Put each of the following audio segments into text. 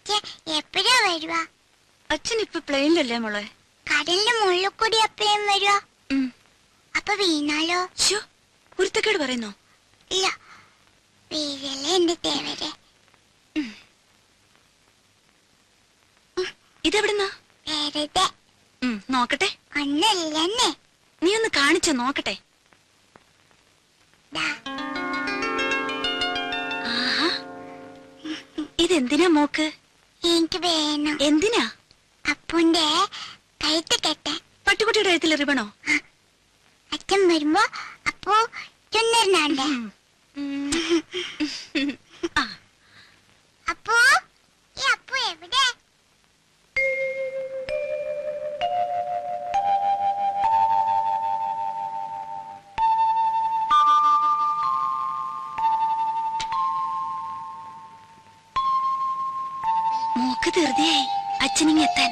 അച്ഛൻ എപ്പോഴാ വരുവാ? അച്ഛൻ ഇപ്പൊ പ്ലെയിനിലല്ലേ മോളെ? കടലിന്റെ മുകളിൽ കൂടി എപ്പോഴും വരുവാ? അപ്പൊ വീണാലോ? കുരുത്തക്കേട് പറയുന്നോ? ഇല്ല, വീഴല്ലേ എന്റെ തേവരെ. ഇതെവിടുന്നാ? വെറുതെ നോക്കട്ടെ. ഒന്നല്ലെന്നെ. നീ ഒന്ന് കാണിച്ചോ നോക്കട്ടെ. ഇതെന്തിനാ മോക്ക്? എനിക്ക് വേണം. എന്തിനാ? അപ്പുന്റെ കഴുത്ത് കെട്ടാൻ. പട്ടുകുട്ടിയുടെ കഴുത്തിൽ റിബണോ? അച്ഛൻ വരുമ്പോ അപ്പോ ചുന്നരിനാണ്ട. അപ്പോ ഈ അപ്പു എവിടെ? മോക്ക് ധൃതിയായി അച്ഛനിങ്ങെത്താൻ.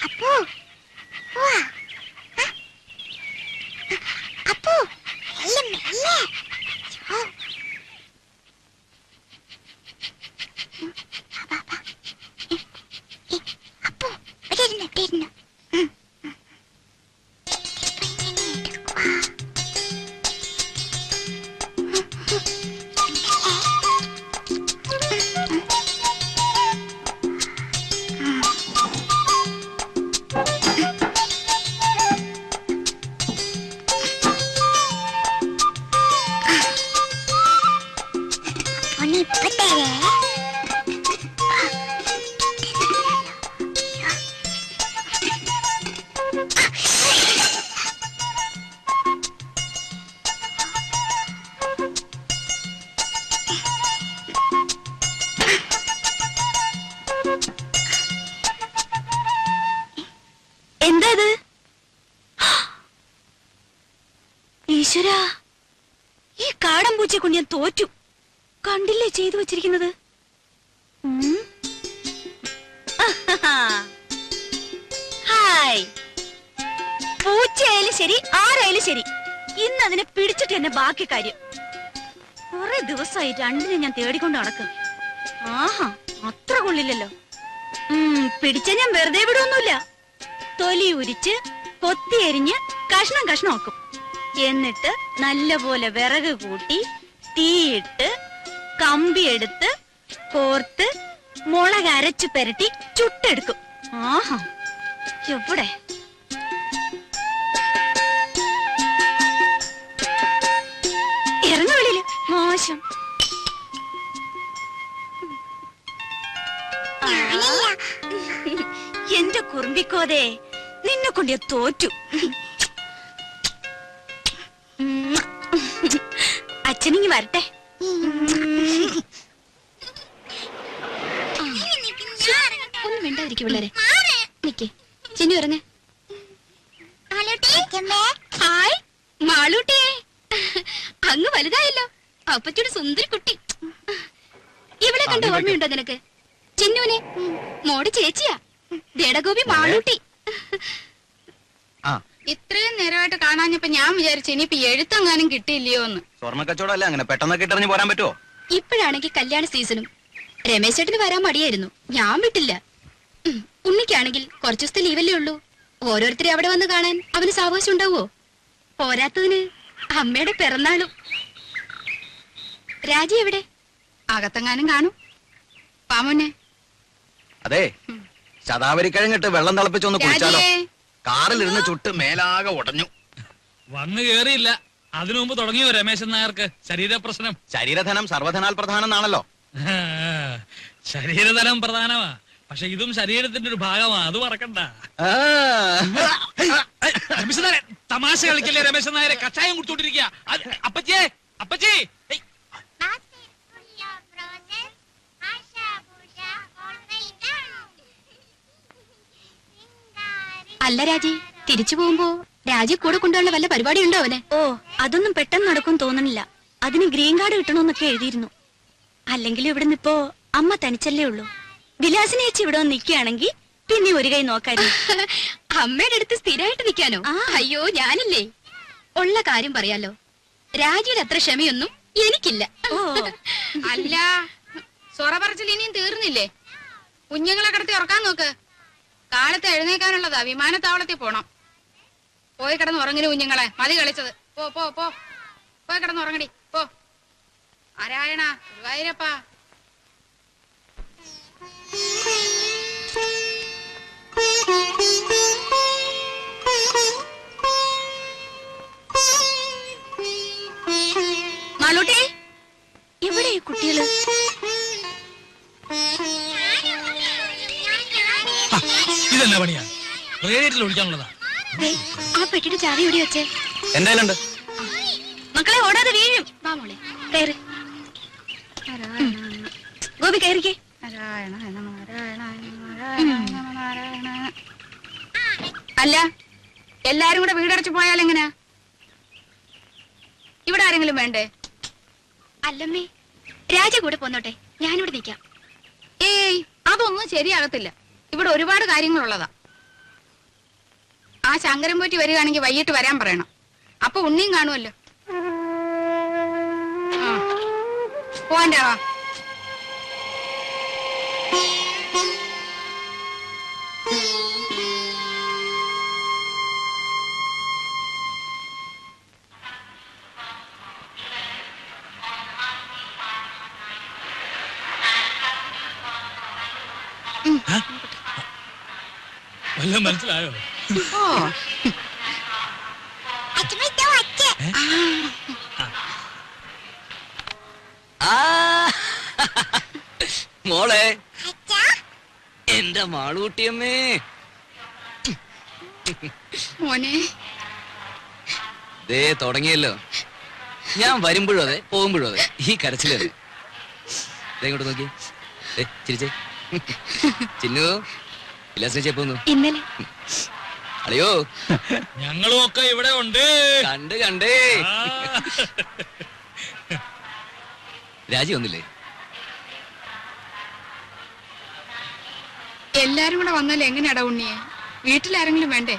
അപ്പു അപ്പു മെല്ലെ മെല്ലെ. അപ്പു ഇവിടെ ഇരുന്നു, ഇവിടെ ഇരുന്നു. ഇപ്പൊ തരേ. എന്താ ഇത്? ഈശ്വരാ, ഈ കാടൻ പൂച്ചയെ കൊണ്ട് ഞാൻ തോറ്റു. കണ്ടില്ലേ ചെയ്തു വെച്ചിരിക്കുന്നത്? ഹായ്. പൂച്ചയായാലും ശരി ആരായാലും ശരി, ഇന്ന് അതിനെ പിടിച്ചിട്ട് തന്നെ ബാക്കി കാര്യം. കുറെ ദിവസമായി രണ്ടിനെ ഞാൻ തേടിക്കൊണ്ട് നടക്കും. ആഹാ, അത്ര കൊള്ളില്ലല്ലോ. പിടിച്ച ഞാൻ വെറുതെ വിടൊന്നുമില്ല. തൊലി ഉരിച്ച് കൊത്തി എരിഞ്ഞ് കഷ്ണം കഷ്ണമാക്കും. എന്നിട്ട് നല്ലപോലെ വിറക് കൂട്ടി തീയിട്ട് കമ്പി എടുത്ത് കോർത്ത് മുളക് അരച്ചു പെരട്ടി ചുട്ടെടുക്കും. ആഹാ, എവിടെ? ഇറങ്ങ വെളിയില്, മോശം. എന്റെ കുറുമ്പിക്കോതേ, നിന്നെ കൊണ്ട് ഞാൻ തോറ്റു. അച്ഛനിങ്ങി വരട്ടെ. ഒന്നും മിണ്ടാതിരിക്കും പിള്ളേരെ. നിക്കേ ചിന്നു ഇറങ്ങ. ഹായ് മാളൂട്ടിയെ, അങ്ങ് വലുതായല്ലോ. അപ്പച്ചൂടെ സുന്ദരി കുട്ടി. ഇവളെ കണ്ട ഓർമ്മയുണ്ടോ നിനക്ക്? ചിന്നുവിനെ മോടെ ചേച്ചിയാ, ദേടഗോപി മാളൂട്ടി. ഇത്രയും നേരമായിട്ട് കാണാഞ്ഞപ്പോ ഞാൻ വിചാരിച്ചു ഇനിയിപ്പോ എഴുത്തെങ്ങാനും കിട്ടിയില്ലയോ എന്ന്. സ്വർണ്ണ കച്ചവടമല്ലേ, അങ്ങനെ പെട്ടെന്ന് കിട്ടറിഞ്ഞ് പോരാൻ പറ്റുമോ? ഇപ്പോഴാണെങ്കിൽ കല്യാണ സീസണും. രമേശ് ചേട്ടന് വരാൻ മടിയായിരുന്നു, ഞാൻ വിട്ടില്ല. ഉണ്ണിക്കാണെങ്കിൽ കുറച്ചു ദിവസത്തെ ലീവല്ലേ ഉള്ളൂ. ഓരോരുത്തരെ അവിടെ വന്ന് കാണാൻ അവന് സാവകാശം ഉണ്ടാവോ? പോരാത്തതിന് അമ്മയുടെ പിറന്നാളും. രാജി എവിടെ? അകത്തെങ്ങാനും കാണും. പാമോനെ, അതെ, ശതാവരിക്കഴങ്ങിട്ട് വെള്ളം തിളപ്പിച്ചൊന്ന് കുടിച്ചാലോ? കാറിലിരുന്ന് ചുട്ട് മേലാകെ ഉടഞ്ഞു. വന്നു കേറിയില്ല, അതിനു മുമ്പ് തുടങ്ങിയോ രമേശൻ നായർക്ക് ശരീരപ്രശ്നം? ശരീരധനം സർവധനാൽ പ്രധാനം എന്നാണല്ലോ. ശരീരധനം പ്രധാനമാ, പക്ഷെ ഇതും ശരീരത്തിന്റെ ഒരു ഭാഗമാ, അത് മറക്കണ്ട. രമേശൻ നായരെ തമാശ കളിക്കല്ലേ? രമേശൻ നായരെ കഷായം കുടിച്ചോണ്ടിരിക്കുക. അപ്പച്ചേ, അപ്പച്ചേ, അല്ല രാജി, തിരിച്ചു പോകുമ്പോ രാജി കൂടെ കൊണ്ടുള്ള വല്ല പരിപാടി ഉണ്ടോ അവന്? ഓ, അതൊന്നും പെട്ടെന്ന് നടക്കും തോന്നണില്ല. അതിന് ഗ്രീൻ കാർഡ് കിട്ടണമെന്നൊക്കെ എഴുതിയിരുന്നു. അല്ലെങ്കിൽ ഇവിടുന്ന് ഇപ്പോ അമ്മ തനിച്ചല്ലേ ഉള്ളൂ. വിലാസിനെ ചേച്ചി ഇവിടെ വന്ന് നിൽക്കുകയാണെങ്കിൽ പിന്നെ ഒരു കൈ നോക്കായിരുന്നു. അമ്മയുടെ അടുത്ത് സ്ഥിരമായിട്ട് നിൽക്കാനോ? ആ. അയ്യോ, ഞാനില്ലേ. ഉള്ള കാര്യം പറയാലോ, രാജിയുടെ അത്ര ക്ഷമയൊന്നും എനിക്കില്ല. ഓ, അല്ല, സൊറ പറച്ചിൽ ഇനിയും തീർന്നില്ലേ? കുഞ്ഞുങ്ങളെ കിടത്തി ഉറക്കാൻ നോക്ക്. കാലത്ത് എഴുന്നേക്കാനുള്ളതാ, വിമാനത്താവളത്തിൽ പോണം. പോയി കിടന്ന് ഉറങ്ങിന് കുഞ്ഞുങ്ങളെ, മതി കളിച്ചത്. പോ പോ പോ, പോയി കിടന്ന് ഉറങ്ങടി, പോ. നാരായണ ഗുരുവായൂരപ്പാ. മാളൂട്ടി, എവിടെ ഈ കുട്ടികള്? ഇതെന്നാ പണിയാ? റേഡിയേറ്ററിൽ ഒഴിക്കാനുള്ളതാ. ദേ, ആ പെട്ടിയുടെ ചാവി എവിടെ വെച്ചേ? എന്റെ കയ്യിലുണ്ട്. മക്കളെ ഓടാതെ വീഴും. വാ മോളെ. കയറി ഗോപി, കയറിക്കേ. നാരായണ നാരായണ നാരായണ നാരായണ. അല്ല, എല്ലാരും കൂടെ വീടടച്ചു പോയാൽ എങ്ങനെയാ? ഇവിടെ ആരെങ്കിലും വേണ്ടേ? അല്ലമ്മേ, രാജ കൂടെ പോന്നോട്ടെ, ഞാനിവിടെ നിൽക്കാം. ഏയ്, അതൊന്നും ശരിയാകത്തില്ല. ഇവിടെ ഒരുപാട് കാര്യങ്ങളുള്ളതാ. ആ ശങ്കരൻ പോറ്റി വരികയാണെങ്കിൽ വൈകിട്ട് വരാൻ പറയണം. അപ്പൊ ഉണ്ണിയും കാണുമല്ലോ. പോവാൻ്റെ വാ. വല്ലതും മനസ്സിലായോ? ഓ, മോളെ, എന്റെ മാളൂട്ടിയമ്മേ. മോനെ, ദേ തുടങ്ങിയല്ലോ. ഞാൻ വരുമ്പോഴും അതെ, പോകുമ്പോഴും അതെ, ഈ കരച്ചിലല്ലേ. ഇങ്ങോട്ട് നോക്കി, ചിരിച്ചേ. ചിന്നു, വിലാസിനെ പോന്നു. ഇന്നലെ അളിയോ, ഞങ്ങളും ഒക്കെ ഇവിടെ ഉണ്ട്. കണ്ടേ. ആ. രാജി വന്നില്ലേ? എല്ലാരും കൂടെ വന്നാൽ എങ്ങനെയാടാ ഉണ്ണിയെ? വീട്ടിലാരെങ്കിലും വേണ്ടേ?